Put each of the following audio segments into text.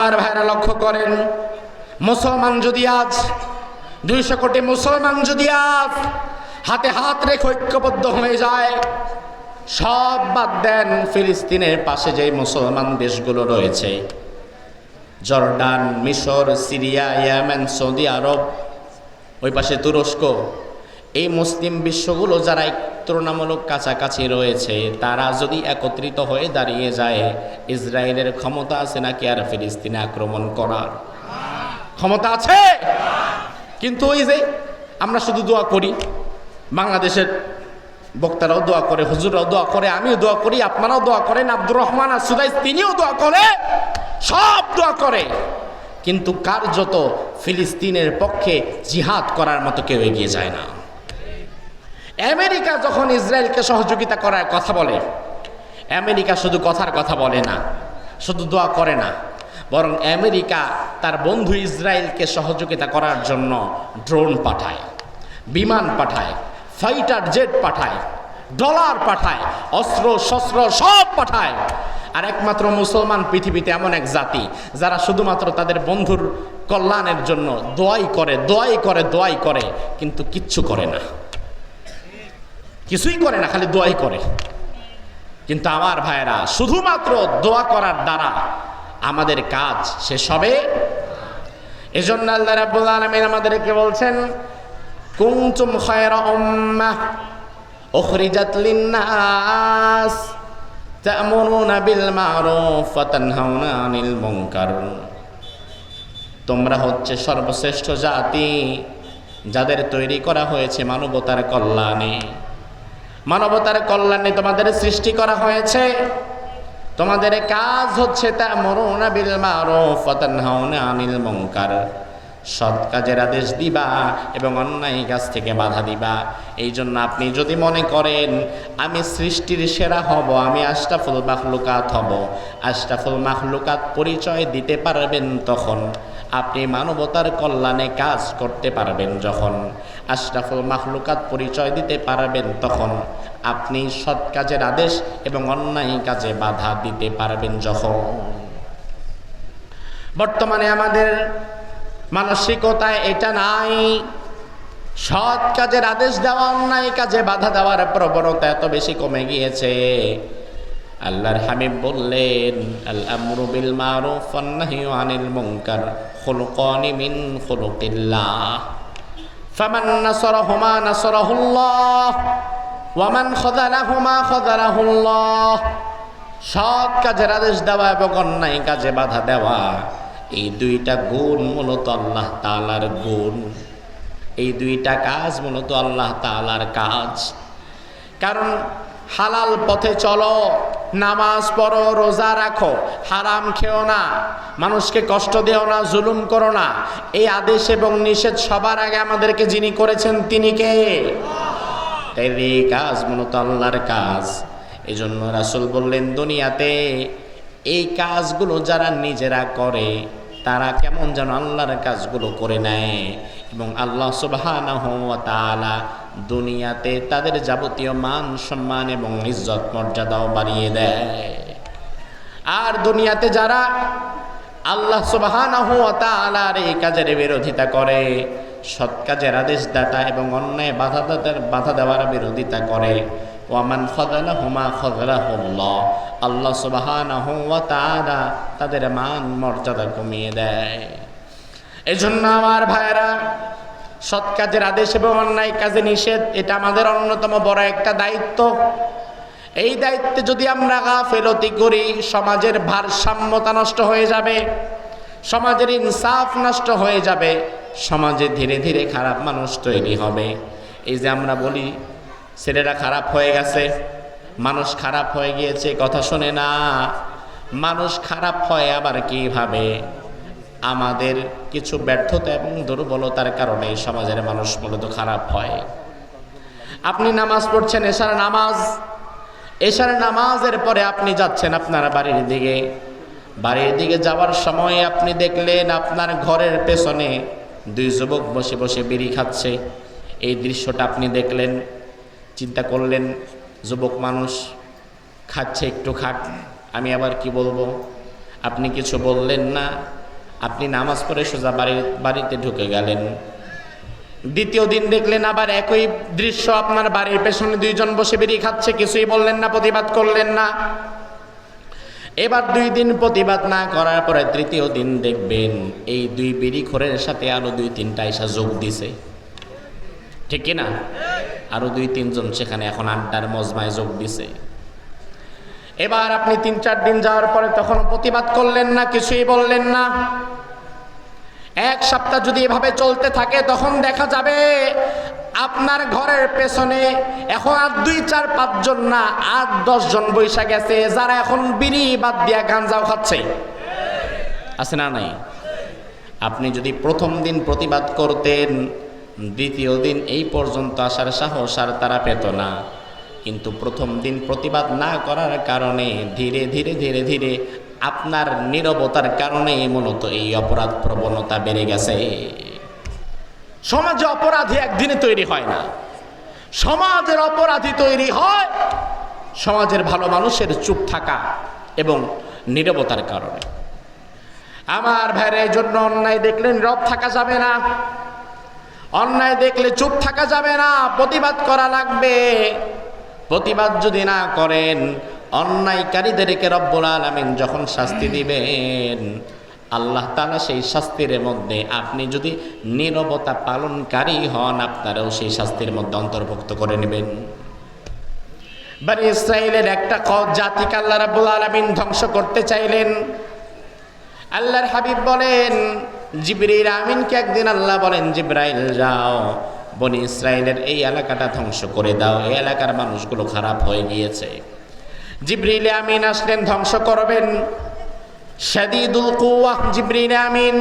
আর ভাইরা লক্ষ্য করেন, মুসলমান যদি আজ 200 কোটি মুসলমান যদি আজ হাতে হাত রেখে ঐক্যবদ্ধ হয়ে যায়, সব বাদ দেন, ফিলিস্তিনের পাশে যে মুসলমান দেশগুলো রয়েছে, জর্ডান, মিশর, সিরিয়া, ইয়েমেন, সৌদি আরব, ওই পাশে তুরস্ক, এই মুসলিম বিশ্বগুলো যারা তুলনামূলক কাছাকাছি রয়েছে, তারা যদি একত্রিত হয়ে দাঁড়িয়ে যায়, ইসরায়েলের ক্ষমতা আছে নাকি আর ফিলিস্তিনে আক্রমণ করার? ক্ষমতা আছে। কিন্তু ওই যে আমরা শুধু দোয়া করি, বাংলাদেশের বক্তারাও দোয়া করে, হুজুররাও দোয়া করে, আমিও দোয়া করি, আপনারাও দোয়া করেন, আব্দুর রহমান আর সুদাইস তিনিও দোয়া করে, সব দোয়া করে, কিন্তু কার্যত ফিলিস্তিনের পক্ষে জিহাদ করার মতো কেউ এগিয়ে যায় না। আমেরিকা যখন ইসরায়েলকে সহযোগিতা করার কথা বলে, আমেরিকা শুধু কথার কথা বলে না, শুধু দোয়া করে না, বরং আমেরিকা তার বন্ধু ইসরায়েলকে সহযোগিতা করার জন্য ড্রোন পাঠায়, বিমান পাঠায়, ফাইটার জেট পাঠায়, ডলার পাঠায়, অস্ত্র শস্ত্র সব পাঠায়। আর একমাত্র মুসলমান পৃথিবীতে এমন এক জাতি যারা শুধুমাত্র তাদের বন্ধুর কল্যাণের জন্য দোয়াই করে, দোয়াই করে, দোয়াই করে, কিন্তু কিচ্ছু করে না, কিছুই করে না, খালি দোয়াই করে। কিন্তু আমার ভাইয়েরা, শুধুমাত্র দোয়া করার দ্বারা আমাদের কাজ শেষ হবে? এজন্য আল্লাহ রাব্বুল আলামিন আমাদেরকে বলছেন, কুনতুম খায়রা উম্মাহ উখরিজাত লিন-নাস তা'মুরুনা বিল মা'রুফ ওয়া তানহাউনা আনিল মুনকার। তোমরা হচ্ছে সর্বশ্রেষ্ঠ জাতি, যাদের তৈরি করা হয়েছে মানবতার কল্যাণে। মানবতার কল্যাণে তোমাদের সৃষ্টি করা হয়েছে। তোমাদের কাজ হচ্ছে তা'মুরুনা বিল মা'রুফ ওয়া তানহাউনা আনিল মুনকার, সৎ কাজের আদেশ দিবা এবং অন্যায় কাজ থেকে বাধা দিবা। এই জন্য আপনি যদি মনে করেন আমি সৃষ্টির সেরা হব, আমি আশরাফুল মাখলুকাত হব, আশরাফুল মাখলুকাত পরিচয় দিতে পারবেন তখন, আপনি মানবতার কল্যাণে কাজ করতে পারবেন যখন, আশরাফুল মাখলুকাত পরিচয় দিতে পারবেন তখন, আপনি সৎ কাজের আদেশ এবং অন্যায় কাজে বাধা দিতে পারবেন যখন। বর্তমানে আমাদের মানসিকতায় এটা নাই। সৎ কাজের আদেশ দেওয়া, অন্যায় কাজে বাধা দেওয়ার প্রবণতা এত বেশি কমে গিয়েছে। আল্লাহর হাবিব বললেন, আল আমরু বিল মারুফ ওয়ান নাহয়ু আনিল মুনকার খুলুকানি মিন খুলুকিল্লাহ, ফামান নাসারাহুমা নাসারাহুল্লাহ ওয়া মান খাযালাহুমা খাযালাহুল্লাহ। সৎ কাজের আদেশ দেওয়া এবং অন্যায় কাজে বাধা দেওয়া, এই দুইটা গুণ মূলত আল্লাহ তাআলার গুণ, এই দুইটা কাজ মূলত আল্লাহ তাআলার কাজ। কারণ হালাল পথে চলো, নামাজ পড়ো, রোজা রাখো, হারাম খেও না, মানুষকে কষ্ট দিও না, জুলুম করো না, এই আদেশ এবং নিষেধ সবার আগে আমাদেরকে যিনি করেছেন তিনি কে? এই কাজ মূলত আল্লাহর কাজ। এই জন্য রাসূল বললেন, দুনিয়াতে এই কাজগুলো যারা নিজেরা করে তারা কেমন যেন আল্লাহর কাজগুলো করে নেয়, এবং আল্লাহ সুবহানাহু ওয়া তাআলা দুনিয়াতে তাদের যাবতীয় মান সম্মান এবং ইজ্জত মর্যাদাও বাড়িয়ে দেয়। আর দুনিয়াতে যারা আল্লাহ সুবহানাহু ওয়া তাআলার এই কাজের বিরোধিতা করে, সৎ কাজের আদেশদাতা এবং অন্যায় বাধা দেওয়ার বিরোধিতা করে, ওয়ামান খাযালাহুমা খাযালাহুল্লাহ, আল্লাহ সুবহানাহু ওয়া তাআলা তাদের মান মর্যাদা কমিয়ে দেয়। এজন্য আমার ভাইরা, সৎ কাজের আদেশ এবং অন্যায় কাজে নিষেধ, এটা আমাদের অন্যতম বড় একটা দায়িত্ব। এই দায়িত্বে যদি আমরা গাফেলতি করি, সমাজের ভারসাম্যতা নষ্ট হয়ে যাবে, সমাজের ইনসাফ নষ্ট হয়ে যাবে, সমাজে ধীরে ধীরে খারাপ মানুষ তৈরি হবে। এই যে আমরা বলি ছেলেরা খারাপ হয়ে গেছে, মানুষ খারাপ হয়ে গিয়েছে, কথা শোনে না। মানুষ খারাপ হয় আবার কিভাবে? আমাদের কিছু ব্যর্থতা এবং দুর্বলতার কারণে সমাজের মানুষ মূলত খারাপ হয়। আপনি নামাজ পড়ছেন, এশার নামাজের পরে আপনি যাচ্ছেন আপনার বাড়ির দিকে যাওয়ার সময় আপনি দেখলেন আপনার ঘরের পেছনে 2 যুবক বসে বসে বিড়ি খাচ্ছে। এই দৃশ্যটা আপনি দেখলেন, চিন্তা করলেন, যুবক মানুষ খাচ্ছে, একটু খাক, আমি আবার কি বলবো? আপনি কিছু বললেন না, আপনি নামাজ পড়ে সোজা বাড়িতে ঢুকে গেলেন। দ্বিতীয় দিন দেখলেন আবার একই দৃশ্য, আপনার বাড়ির পেছনে দুইজন বসে বিড়ি খাচ্ছে, কিছুই বললেন না, প্রতিবাদ করলেন না। এবার 2 দিন প্রতিবাদ না করার পরে তৃতীয় দিন দেখবেন এই 2 বিড়িখোরের সাথে আরো 2-3টা এসে যোগ দিছে, ঠিক কিনা? আরো 2-3 জন সেখানে এখন আড্ডার মজমায় যোগ দিছে। এবার আপনি 3-4 দিন যাওয়ার পরে তখন প্রতিবাদ করলেন না, কিছুই বললেন না। 1 সপ্তাহ যদি এভাবে চলতে থাকে তখন দেখা যাবে আপনার ঘরের পেছনে এখন আর 2-4-5 জন না, 8-10 জন বৈশা গেছে, যারা এখন বিড়ি বাদ দিয়া গাঁজাও খাচ্ছে। আছে না নাই? আপনি যদি প্রথম দিন প্রতিবাদ করতেন, দ্বিতীয় দিন এই পর্যন্ত আসার সাহস আর তারা পেত না। কিন্তু প্রথম দিন প্রতিবাদ না করার কারণে ধীরে ধীরে ধীরে ধীরে আপনার নীরবতার কারণে মূলত এই অপরাধ প্রবণতা বেড়ে গেছে। সমাজে অপরাধী একদিনে তৈরি হয় না, সমাজের অপরাধী তৈরি হয় সমাজের ভালো মানুষের চুপ থাকা এবং নীরবতার কারণে। আমার ভাইরা, এই জন্য অন্যায় দেখলে নীরব থাকা যাবে না, অন্যায় দেখলে চুপ থাকা যাবে না, প্রতিবাদ করা লাগবে। প্রতিবাদ যদি না করেন, অন্যায়কারীদেরকে রব্বুল আলামিন যখন শাস্তি দিবেন, আল্লাহ তাআলা সেই শাস্তির মধ্যে আপনি যদি নীরবতা পালনকারী হন, আপনারাও সেই শাস্তির মধ্যে অন্তর্ভুক্ত করে নেবেন। বনি ইসরাইলের একটা জাতিকে আল্লাহ রাব্বুল আলামিন ধ্বংস করতে চাইলেন। আল্লাহর হাবিব বলেন, জিবরিল আমিনকে একদিন আল্লাহ বলেন, জিবরাইল যাও বনি ইসরাইলের এই এলাকাটা ধ্বংস করে দাও, এই এলাকার মানুষগুলো খারাপ হয়ে গিয়েছে। জিবরিল আমিন আসলেন, ধ্বংস করবেন। শাদীদুল কুওয়া জিবরিল আমিন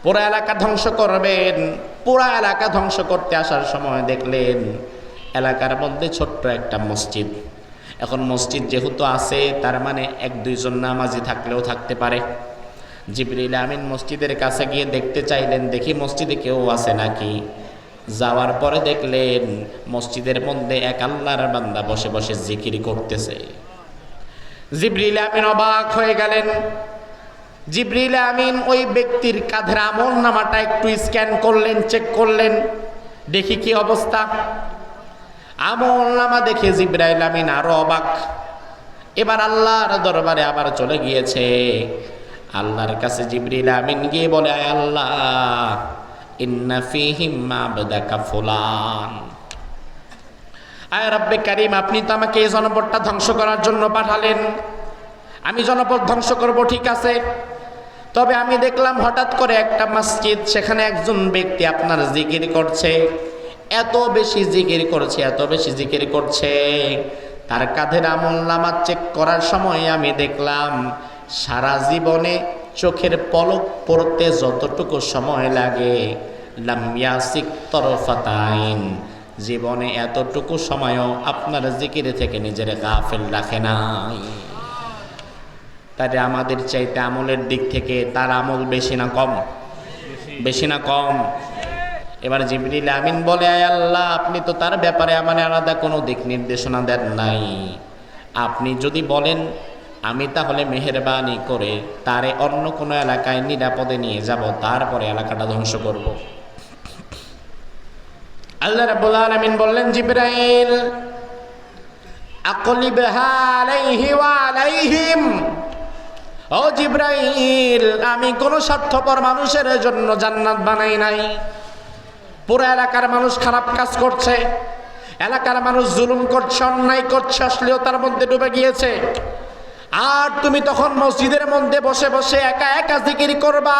পুরো এলাকা ধ্বংস করবেন। পুরো এলাকা ধ্বংস করতে আসার সময় দেখলেন এলাকার মধ্যে ছোট্ট একটা মসজিদ। এখন মসজিদ যেহেতু আছে, তার মানে 1-2 জন নামাজি থাকলেও থাকতে পারে। জিবরিল আমিন মসজিদের কাছে গিয়ে দেখতে চাইলেন, দেখি মসজিদে কেউ আছে নাকি। যাওয়ার পরে দেখলেন মসজিদের মধ্যে এক আল্লাহর বান্দা বসে বসে জিকির করতেছে। জিবরিল আমিন অবাক হয়ে গেলেন। জিবরিল আমিন ওই ব্যক্তির কাঁধের আমলনামাটা একটু স্ক্যান করলেন, চেক করলেন, দেখি কি অবস্থা। আমলনামা দেখে জিবরাইল আমিন আরো অবাক। এবার আল্লাহর দরবারে আবার চলে গিয়েছে। আল্লাহর কাছে জিবরিল আমিন গিয়ে বলে, আয় আল্লাহ, ইন্না ফীহিম মাবদাকা ফুলান। আয় রব্বে কারীম, আপনি তো আমাকে এই জনপদটা ধ্বংস করার জন্য পাঠালেন। আমি জনপদ ধ্বংস করব, ঠিক আছে, তবে আমি দেখলাম হঠাৎ করে একটা মসজিদ, সেখানে একজন ব্যক্তি আপনার জিকির করছে, এত বেশি জিকির করছে, এত বেশি জিকির করছে, তার কাঁধের আমলনামা চেক করার সময় আমি দেখলাম সারা জীবনে চোখের পলক পড়তে যতটুকু সময় লাগে, লাম ইয়াসিক তরফাতাইন, জীবনে এতটুকু সময়ও আপনার জিকির থেকে নিজের গাফেল রাখে নাই। তাই আমাদের চাইতে আমলের দিক থেকে তার আমল বেশি না কম? বেশি না কম? এবার জিবরিল আমিন বলে, আয় আল্লাহ, আপনি তো তার ব্যাপারে আমার আলাদা কোনো দিক নির্দেশনা দেন নাই। আপনি যদি বলেন আমি তাহলে মেহেরবানি করে তারে অন্য কোনো এলাকায় নিরাপদে নিয়ে যাব, তারপরে এলাকাটা ধ্বংস করব। আল্লাহ রাব্বুল আলামিন বললেন, জিবরাইল আকলিবহা আলাইহি ওয়া আলাইহিম। ও জিবরাইল, আমি কোন স্বার্থপর মানুষের জন্য জান্নাত বানাই নাই। পুরো এলাকার মানুষ খারাপ কাজ করছে, এলাকার মানুষ জুলুম করছে, অন্যায় করছে, অশ্লীলতার মধ্যে ডুবে গিয়েছে, আর তুমি তখন মসজিদের মধ্যে বসে বসে একা একা জিকির করবা,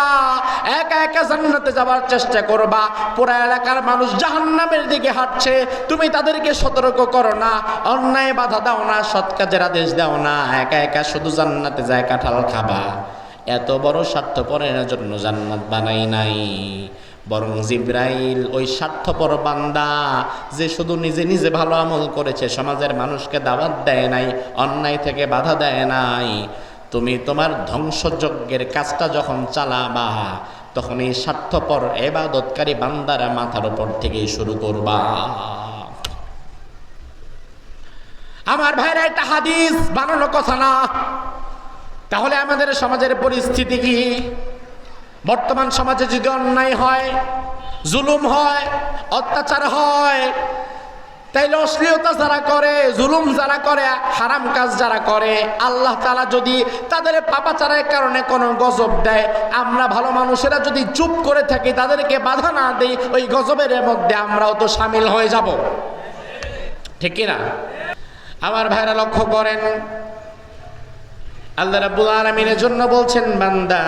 একা একা জান্নাতে যাওয়ার চেষ্টা করবা। পুরো এলাকার মানুষ জাহান্নামের দিকে হাঁটছে, তুমি তাদেরকে সতর্ক করো না, অন্যায় বাধা দাও না, সৎ কাজের আদেশ দাও না, একা একা শুধু জান্নাতে যায় কাঁঠাল খাবা। এত বড় স্বার্থপরের জন্য জান্নাত বানাই নাই, বরং জিবরাইল ওই স্বার্থপর বান্দা যে শুধু নিজে নিজে ভালো আমল করেছে, সমাজের মানুষকে দাওয়াত দেয় নাই, অন্যায় থেকে বাধা দেয় নাই, তুমি তোমার ধ্বংসযজ্ঞের কাজটা যখন চালাবা, তখন এই স্বার্থপর ইবাদতকারী বান্দার মাথার উপর থেকেই শুরু করবা। আমার ভাইরা, একটা হাদিস বানানো কথা না, তাহলে আমাদের সমাজের পরিস্থিতি কি? বর্তমান সমাজে যদি অন্যায় হয়, জুলুম হয়, অত্যাচার হয়, তাইলে অশ্লীলতা যারা করে, জুলুম যারা করে, হারাম কাজ যারা করে, আল্লাহ তাআলা যদি তাদের পাপাচারের কারণে কোনো গজব দেয়, আমরা ভালো মানুষেরা যদি চুপ করে থাকি, তাদেরকে বাধা না দেই, ওই গজবের মধ্যে আমরাও তো শামিল হয়ে যাব, ঠিক কি না? আমার ভাইরা লক্ষ্য করেন, আল্লাহ রাব্বুল আলামিনের জন্য বলছেন, বান্দা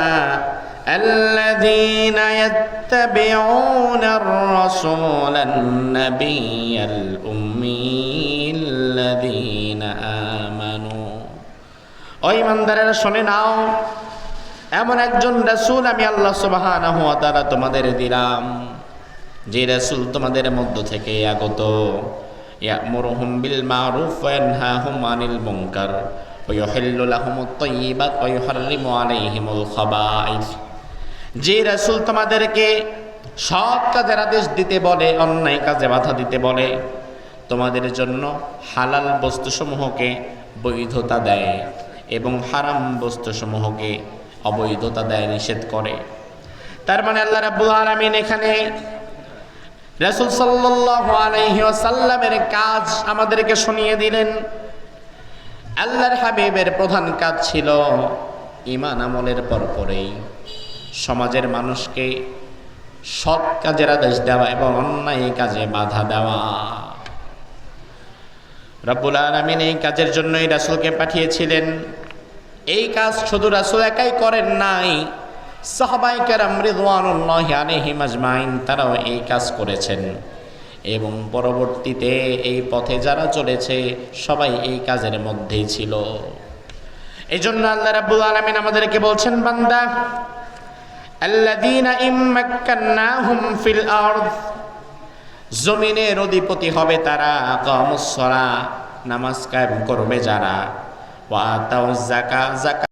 الذين يتبعون الرسول النبي الأمي الذين آمنوا ওই ইমানদারেরা শুনে নাও, এমন একজন রাসূল আমি আল্লাহ সুবহানাহু ওয়া তাআলা তোমাদের দিলাম, যে রাসূল তোমাদের মধ্য থেকে আগত, ইয়ামুরুহুম বিল মারুফ ওয়া ইয়ানহাহুম আনিল মুনকার ওয়া ইউহিল্লু লাহুমুত তাইয়্যিবাত ওয়া ইউহাররিমু আলাইহিমুল খাবাইস। যে রাসূল তোমাদেরকে সৎ কাজের আদেশ দিতে বলে, অন্যায় কাজে বাধা দিতে বলে, তোমাদের জন্য হালাল বস্তুসমূহকে বৈধতা দেয় এবং হারাম বস্তুসমূহকে অবৈধতা দেয়, নিষেধ করে। তার মানে আল্লাহ রাব্বুল আলামিন এখানে রাসূল সাল্লাল্লাহু আলাইহি ওয়াসাল্লামের কাজ আমাদেরকে শুনিয়ে দিলেন। আল্লাহর হাবিবের প্রধান কাজ ছিল ঈমান আমলের পরপরেই সমাজের মানুষকে সৎ কাজের আদেশ দেওয়া এবং অন্যায় কাজে বাধা দেওয়া। রব্বুল আলামিন এই কাজের জন্যই রাসূলকে পাঠিয়েছিলেন। এই কাজ শুধু রাসূল একাই করেন নাই, সাহাবায়ে কেরাম রিদওয়ানুল্লাহি আলাইহিম আজমাইন তারাও এই কাজ করেছেন এবং পরবর্তীতে এই পথে যারা চলেছে সবাই এই কাজের মধ্যেই ছিল। এই জন্য আল্লাহ রাব্বুল আলামিন আমাদেরকে বলছেন, বান্দা আল্লাযীনা ইম্মাক্কান্নাহুম ফিল আরদ, জমিনের অধিপতি হবে তারা, আকামুস সালাহ, নামাজ কায়েম করবে যারা, ওয়া আতাউজ যাকাত, যাকাত